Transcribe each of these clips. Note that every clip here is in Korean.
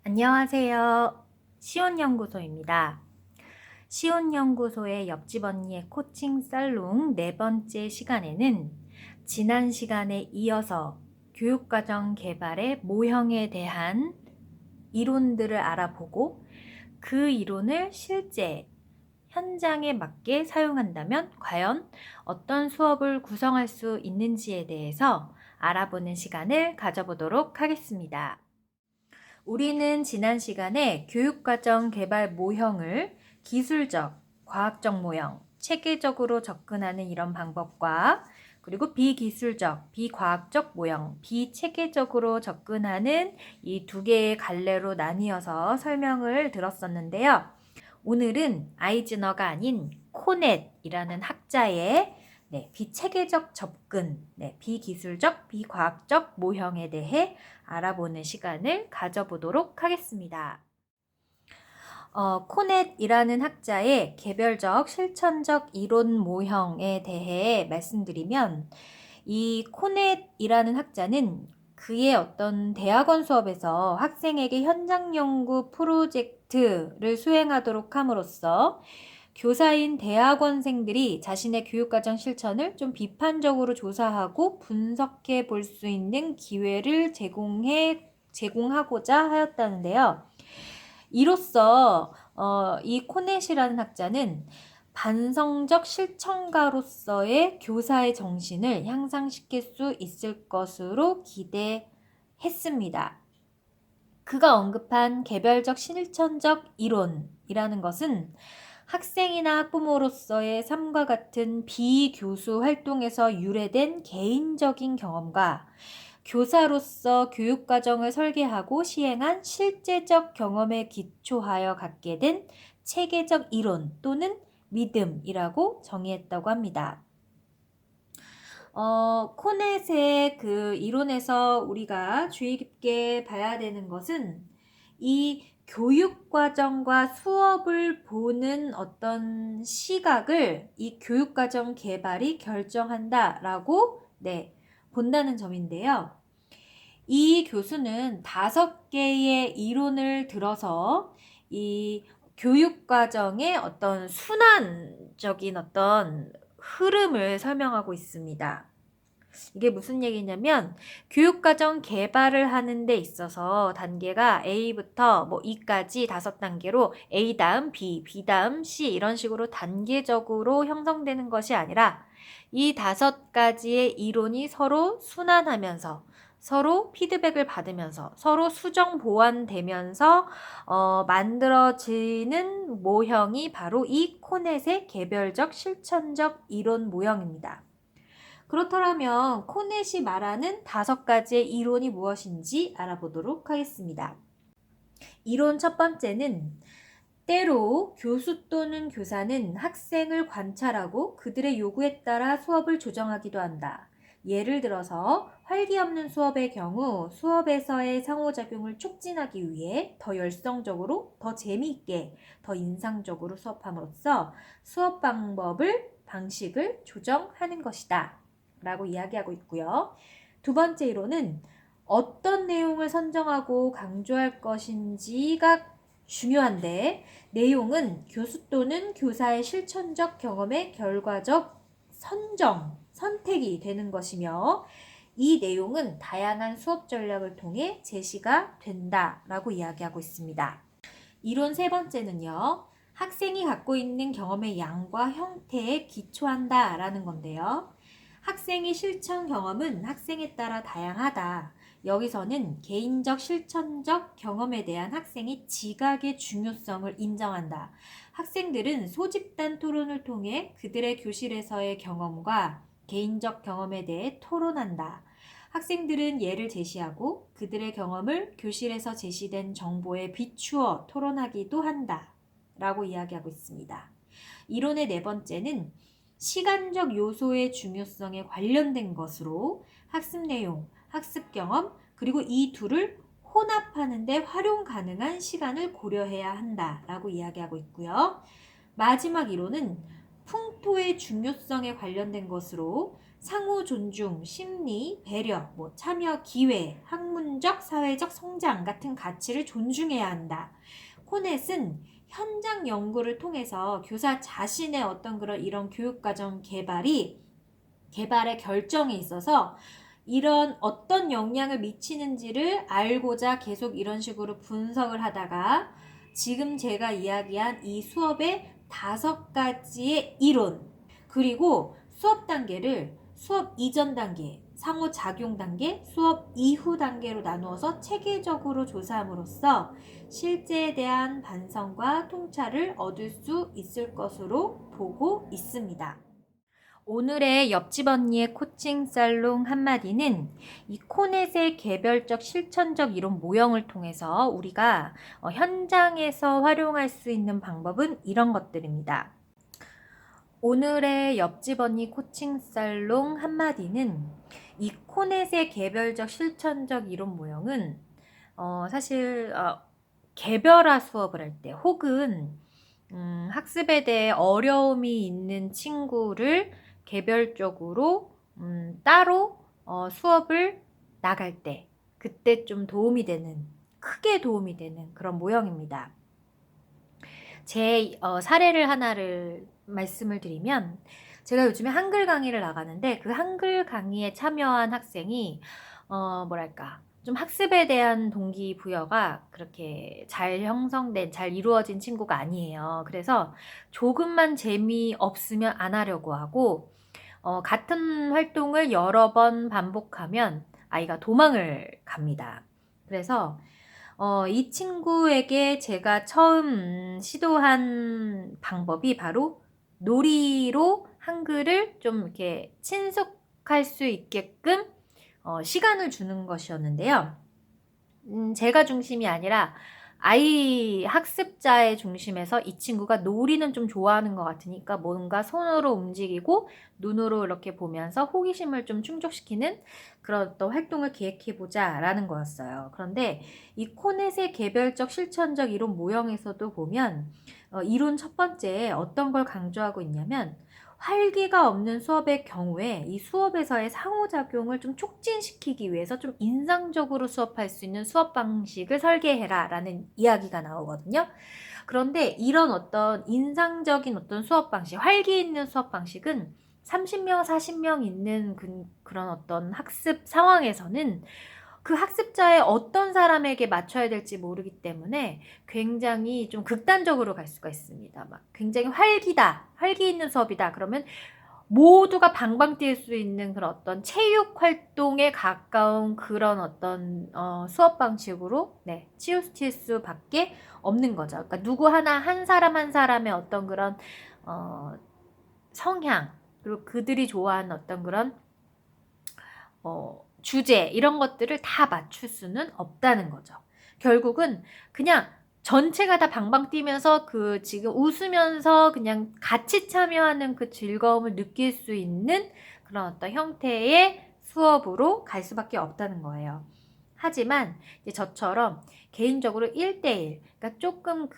안녕하세요. 시온연구소입니다. 시온연구소의 옆집 언니의 코칭 살롱 네 번째 시간에는 지난 시간에 이어서 교육과정 개발의 모형에 대한 이론들을 알아보고 그 이론을 실제 현장에 맞게 사용한다면 과연 어떤 수업을 구성할 수 있는지에 대해서 알아보는 시간을 가져보도록 하겠습니다. 우리는 지난 시간에 교육과정 개발 모형을 기술적, 과학적 모형, 체계적으로 접근하는 이런 방법과 그리고 비기술적, 비과학적 모형, 비체계적으로 접근하는 이 두 개의 갈래로 나뉘어서 설명을 들었었는데요. 오늘은 아이즈너가 아닌 코넷이라는 학자의 비체계적 접근, 비기술적, 비과학적 모형에 대해 알아보는 시간을 가져보도록 하겠습니다. 코넷이라는 학자의 개별적 실천적 이론 모형에 대해 말씀드리면 이 코넷이라는 학자는 그의 어떤 대학원 수업에서 학생에게 현장 연구 프로젝트를 수행하도록 함으로써 교사인 대학원생들이 자신의 교육과정 실천을 좀 비판적으로 조사하고 분석해 볼 수 있는 기회를 제공하고자 하였다는데요. 이로써 이 코넷이라는 학자는 반성적 실천가로서의 교사의 정신을 향상시킬 수 있을 것으로 기대했습니다. 그가 언급한 개별적 실천적 이론이라는 것은 학생이나 학부모로서의 삶과 같은 비교수 활동에서 유래된 개인적인 경험과 교사로서 교육과정을 설계하고 시행한 실제적 경험에 기초하여 갖게 된 체계적 이론 또는 믿음이라고 정의했다고 합니다. 코넷의 그 이론에서 우리가 주의 깊게 봐야 되는 것은 이 교육과정과 수업을 보는 어떤 시각을 이 교육과정 개발이 결정한다라고 본다는 점인데요. 이 교수는 5개의 이론을 들어서 이 교육과정의 어떤 순환적인 어떤 흐름을 설명하고 있습니다. 이게 무슨 얘기냐면 교육과정 개발을 하는 데 있어서 단계가 A부터 E까지 5단계로 A 다음 B, B 다음 C 이런 식으로 단계적으로 형성되는 것이 아니라 이 5가지의 이론이 서로 순환하면서 서로 피드백을 받으면서 서로 수정 보완되면서 만들어지는 모형이 바로 이 코넷의 개별적 실천적 이론 모형입니다. 그렇다면 코넷이 말하는 5가지의 이론이 무엇인지 알아보도록 하겠습니다. 이론 첫 번째는 때로 교수 또는 교사는 학생을 관찰하고 그들의 요구에 따라 수업을 조정하기도 한다. 예를 들어서 활기 없는 수업의 경우 수업에서의 상호작용을 촉진하기 위해 더 열성적으로, 더 재미있게, 더 인상적으로 수업함으로써 수업 방식을 조정하는 것이다 라고 이야기하고 있고요. 두 번째 이론은 어떤 내용을 선정하고 강조할 것인지가 중요한데 내용은 교수 또는 교사의 실천적 경험의 결과적 선택이 되는 것이며 이 내용은 다양한 수업 전략을 통해 제시가 된다라고 이야기하고 있습니다. 이론 세 번째는요. 학생이 갖고 있는 경험의 양과 형태에 기초한다라는 건데요. 학생의 실천 경험은 학생에 따라 다양하다. 여기서는 개인적 실천적 경험에 대한 학생의 지각의 중요성을 인정한다. 학생들은 소집단 토론을 통해 그들의 교실에서의 경험과 개인적 경험에 대해 토론한다. 학생들은 예를 제시하고 그들의 경험을 교실에서 제시된 정보에 비추어 토론하기도 한다. 라고 이야기하고 있습니다. 이론의 네 번째는 시간적 요소의 중요성에 관련된 것으로 학습 내용, 학습 경험, 그리고 이 둘을 혼합하는 데 활용 가능한 시간을 고려해야 한다라고 이야기하고 있고요. 마지막 이론은 풍토의 중요성에 관련된 것으로 상호 존중, 심리, 배려, 참여 기회, 학문적, 사회적 성장 같은 가치를 존중해야 한다. 코넷은 현장 연구를 통해서 교사 자신의 어떤 그런 이런 교육과정 개발의 결정에 있어서 이런 어떤 영향을 미치는지를 알고자 계속 이런 식으로 분석을 하다가 지금 제가 이야기한 이 수업의 5가지의 이론, 그리고 수업 단계를 수업 이전 단계, 상호작용 단계, 수업 이후 단계로 나누어서 체계적으로 조사함으로써 실제에 대한 반성과 통찰을 얻을 수 있을 것으로 보고 있습니다. 오늘의 옆집 언니의 코칭 살롱 한마디는 이 코넷의 개별적 실천적 이론 모형을 통해서 우리가 현장에서 활용할 수 있는 방법은 이런 것들입니다. 오늘의 옆집 언니 코칭 살롱 한마디는 이 코넷의 개별적 실천적 이론 모형은 사실 개별화 수업을 할 때 혹은 학습에 대해 어려움이 있는 친구를 개별적으로 따로 수업을 나갈 때 그때 좀 크게 도움이 되는 그런 모형입니다. 제 사례를 하나를 말씀을 드리면 제가 요즘에 한글 강의를 나가는데 그 한글 강의에 참여한 학생이 좀 학습에 대한 동기부여가 그렇게 잘 이루어진 친구가 아니에요. 그래서 조금만 재미없으면 안 하려고 하고 같은 활동을 여러 번 반복하면 아이가 도망을 갑니다. 그래서 이 친구에게 제가 처음 시도한 방법이 바로 놀이로 한글을 좀 이렇게 친숙할 수 있게끔 시간을 주는 것이었는데요. 제가 중심이 아니라 아이 학습자의 중심에서 이 친구가 놀이는 좀 좋아하는 것 같으니까 뭔가 손으로 움직이고 눈으로 이렇게 보면서 호기심을 좀 충족시키는 그런 어떤 활동을 기획해보자 라는 거였어요. 그런데 이 코넷의 개별적 실천적 이론 모형에서도 보면 이론 첫 번째에 어떤 걸 강조하고 있냐면 활기가 없는 수업의 경우에 이 수업에서의 상호작용을 좀 촉진시키기 위해서 좀 인상적으로 수업할 수 있는 수업 방식을 설계해라 라는 이야기가 나오거든요. 그런데 이런 어떤 인상적인 어떤 수업 방식, 활기 있는 수업 방식은 30명, 40명 있는 그런 어떤 학습 상황에서는 그 학습자의 어떤 사람에게 맞춰야 될지 모르기 때문에 굉장히 좀 극단적으로 갈 수가 있습니다. 막 굉장히 활기 있는 수업이다. 그러면 모두가 방방 뛸 수 있는 그런 어떤 체육 활동에 가까운 그런 어떤 수업 방식으로 치우칠 수밖에 없는 거죠. 그러니까 누구 한 사람 한 사람의 어떤 그런 성향, 그리고 그들이 좋아하는 어떤 그런 주제 이런 것들을 다 맞출 수는 없다는 거죠. 결국은 그냥 전체가 다 방방 뛰면서 지금 웃으면서 그냥 같이 참여하는 그 즐거움을 느낄 수 있는 그런 어떤 형태의 수업으로 갈 수밖에 없다는 거예요. 하지만 이제 저처럼 개인적으로 1대1, 그러니까 조금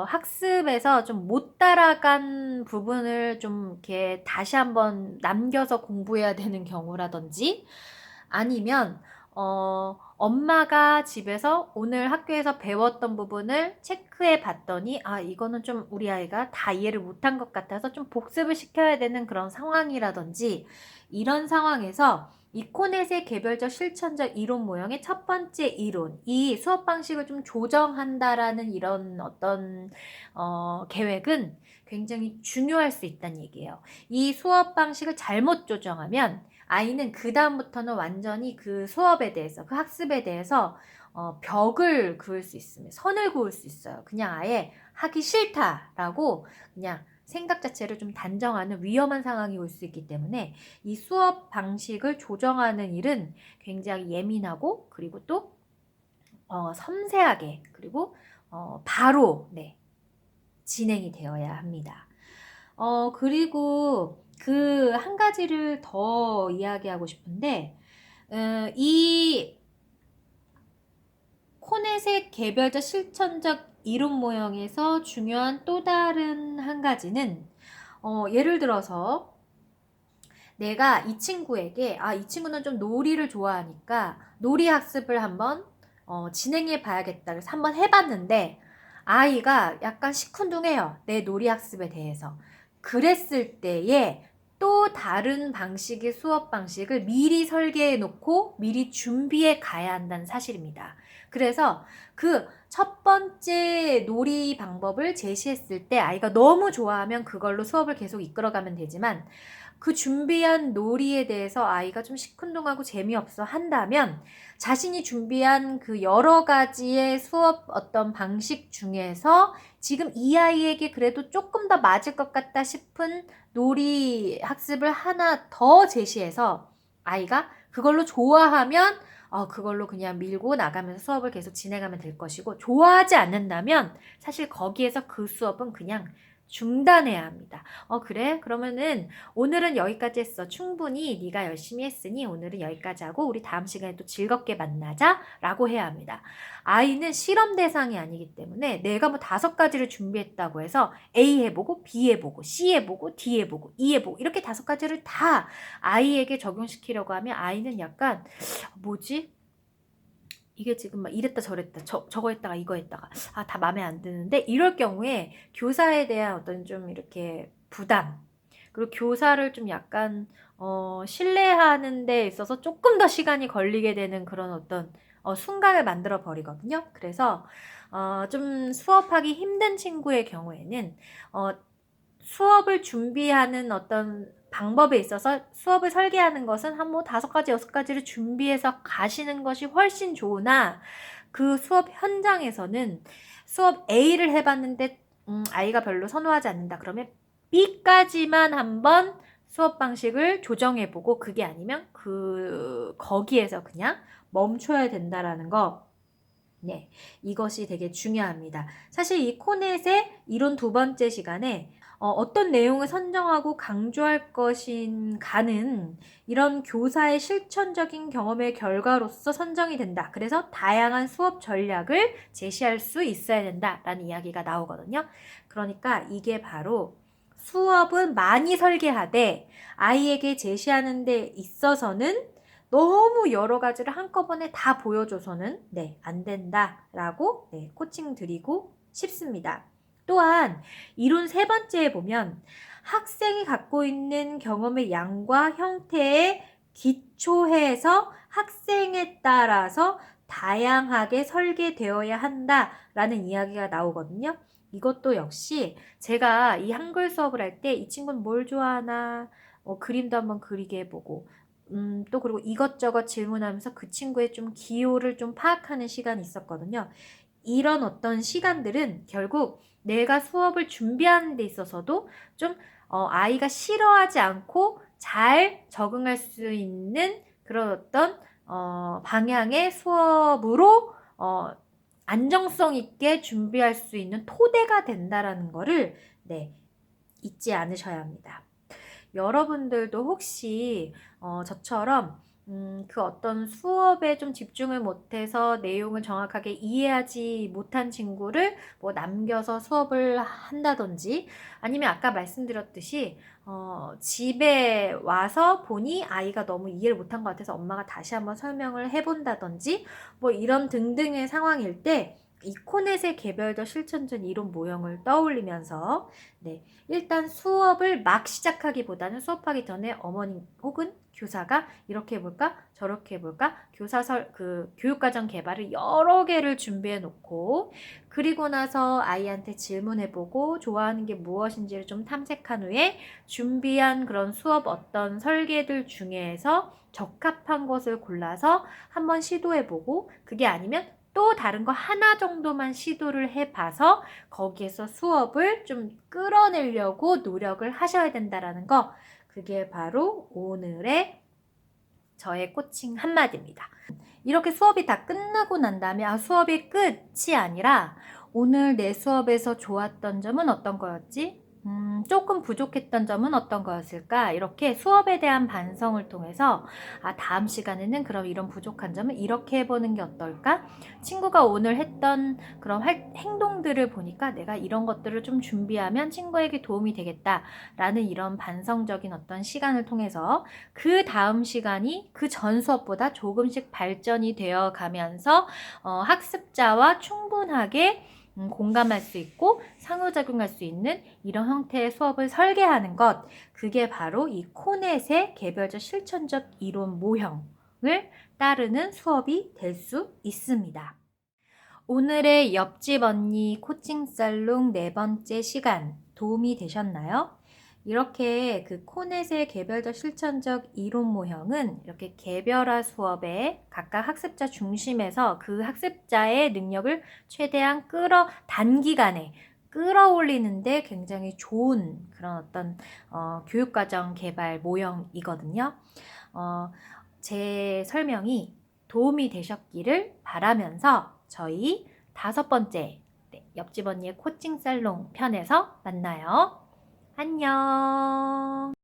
학습에서 좀 못 따라간 부분을 좀 이렇게 다시 한번 남겨서 공부해야 되는 경우라든지 아니면 엄마가 집에서 오늘 학교에서 배웠던 부분을 체크해 봤더니 이거는 좀 우리 아이가 다 이해를 못한 것 같아서 좀 복습을 시켜야 되는 그런 상황이라든지 이런 상황에서 이 코넷의 개별적 실천적 이론 모형의 첫 번째 이론, 이 수업 방식을 좀 조정한다라는 이런 어떤 계획은 굉장히 중요할 수 있다는 얘기예요. 이 수업 방식을 잘못 조정하면 아이는 그 다음부터는 완전히 그 수업에 대해서, 그 학습에 대해서 벽을 그을 수 있습니다. 선을 그을 수 있어요. 그냥 아예 하기 싫다라고 그냥 생각 자체를 좀 단정하는 위험한 상황이 올 수 있기 때문에 이 수업 방식을 조정하는 일은 굉장히 예민하고 그리고 또 섬세하게 그리고 바로 진행이 되어야 합니다. 그리고 그 한 가지를 더 이야기하고 싶은데 이 코넷의 개별적 실천적 이론 모형에서 중요한 또 다른 한 가지는 예를 들어서 내가 이 친구에게 이 친구는 좀 놀이를 좋아하니까 놀이 학습을 한번 진행해 봐야겠다. 그래서 한번 해봤는데 아이가 약간 시큰둥해요. 내 놀이 학습에 대해서. 그랬을 때에 또 다른 방식의 수업 방식을 미리 설계해 놓고 미리 준비해 가야 한다는 사실입니다. 그래서 그 첫 번째 놀이 방법을 제시했을 때 아이가 너무 좋아하면 그걸로 수업을 계속 이끌어가면 되지만 그 준비한 놀이에 대해서 아이가 좀 시큰둥하고 재미없어 한다면 자신이 준비한 그 여러 가지의 수업 어떤 방식 중에서 지금 이 아이에게 그래도 조금 더 맞을 것 같다 싶은 놀이 학습을 하나 더 제시해서 아이가 그걸로 좋아하면 그걸로 그냥 밀고 나가면서 수업을 계속 진행하면 될 것이고 좋아하지 않는다면 사실 거기에서 그 수업은 그냥 중단해야 합니다. 그래? 그러면은 오늘은 여기까지 했어. 충분히 네가 열심히 했으니 오늘은 여기까지 하고 우리 다음 시간에 또 즐겁게 만나자 라고 해야 합니다. 아이는 실험 대상이 아니기 때문에 내가 뭐 5가지를 준비했다고 해서 A 해보고 B 해보고 C 해보고 D 해보고 E 해보고 이렇게 5가지를 다 아이에게 적용시키려고 하면 아이는 약간 뭐지? 이게 지금 막 이랬다 저랬다 저거 했다가 이거 했다가 다 마음에 안 드는데 이럴 경우에 교사에 대한 어떤 좀 이렇게 부담 그리고 교사를 좀 약간 신뢰하는 데 있어서 조금 더 시간이 걸리게 되는 그런 어떤 순간을 만들어 버리거든요. 그래서 좀 수업하기 힘든 친구의 경우에는 수업을 준비하는 어떤 방법에 있어서 수업을 설계하는 것은 한 뭐 5가지, 6가지를 준비해서 가시는 것이 훨씬 좋으나 그 수업 현장에서는 수업 A를 해봤는데 아이가 별로 선호하지 않는다. 그러면 B까지만 한번 수업 방식을 조정해보고 그게 아니면 거기에서 그냥 멈춰야 된다라는 거. 네, 이것이 되게 중요합니다. 사실 이 코넷의 이론 2번째 시간에 어떤 내용을 선정하고 강조할 것인가는 이런 교사의 실천적인 경험의 결과로서 선정이 된다. 그래서 다양한 수업 전략을 제시할 수 있어야 된다라는 이야기가 나오거든요. 그러니까 이게 바로 수업은 많이 설계하되 아이에게 제시하는 데 있어서는 너무 여러 가지를 한꺼번에 다 보여줘서는 안 된다라고 코칭 드리고 싶습니다. 또한 이론 3번째에 보면 학생이 갖고 있는 경험의 양과 형태에 기초해서 학생에 따라서 다양하게 설계되어야 한다라는 이야기가 나오거든요. 이것도 역시 제가 이 한글 수업을 할 때 이 친구는 뭘 좋아하나 그림도 한번 그리게 해보고 또 그리고 이것저것 질문하면서 그 친구의 좀 기호를 좀 파악하는 시간이 있었거든요. 이런 어떤 시간들은 결국 내가 수업을 준비하는 데 있어서도 좀 아이가 싫어하지 않고 잘 적응할 수 있는 그런 어떤 방향의 수업으로 안정성 있게 준비할 수 있는 토대가 된다라는 거를 잊지 않으셔야 합니다. 여러분들도 혹시 저처럼 그 어떤 수업에 좀 집중을 못해서 내용을 정확하게 이해하지 못한 친구를 뭐 남겨서 수업을 한다든지 아니면 아까 말씀드렸듯이 집에 와서 보니 아이가 너무 이해를 못한 것 같아서 엄마가 다시 한번 설명을 해본다든지 뭐 이런 등등의 상황일 때 이 코넷의 개별적 실천적 이론 모형을 떠올리면서 일단 수업을 막 시작하기보다는 수업하기 전에 어머니 혹은 교사가 이렇게 해볼까 저렇게 해볼까 교육과정 개발을 여러 개를 준비해 놓고 그리고 나서 아이한테 질문해보고 좋아하는 게 무엇인지를 좀 탐색한 후에 준비한 그런 수업 어떤 설계들 중에서 적합한 것을 골라서 한번 시도해보고 그게 아니면 또 다른 거 하나 정도만 시도를 해봐서 거기에서 수업을 좀 끌어내려고 노력을 하셔야 된다라는 거 그게 바로 오늘의 저의 코칭 한마디입니다. 이렇게 수업이 다 끝나고 난 다음에 수업이 끝이 아니라 오늘 내 수업에서 좋았던 점은 어떤 거였지? 조금 부족했던 점은 어떤 거였을까? 이렇게 수업에 대한 반성을 통해서 다음 시간에는 그럼 이런 부족한 점을 이렇게 해보는 게 어떨까? 친구가 오늘 했던 그런 행동들을 보니까 내가 이런 것들을 좀 준비하면 친구에게 도움이 되겠다라는 이런 반성적인 어떤 시간을 통해서 그 다음 시간이 그 전 수업보다 조금씩 발전이 되어 가면서 학습자와 충분하게 공감할 수 있고 상호작용할 수 있는 이런 형태의 수업을 설계하는 것, 그게 바로 이 코넷의 개별적 실천적 이론 모형을 따르는 수업이 될 수 있습니다. 오늘의 옆집 언니 코칭 살롱 4번째 시간 도움이 되셨나요? 이렇게 그 코넷의 개별적 실천적 이론 모형은 이렇게 개별화 수업에 각각 학습자 중심에서 그 학습자의 능력을 최대한 단기간에 끌어올리는데 굉장히 좋은 그런 어떤 교육과정 개발 모형이거든요. 제 설명이 도움이 되셨기를 바라면서 저희 5번째 옆집 언니의 코칭 살롱 편에서 만나요. 안녕.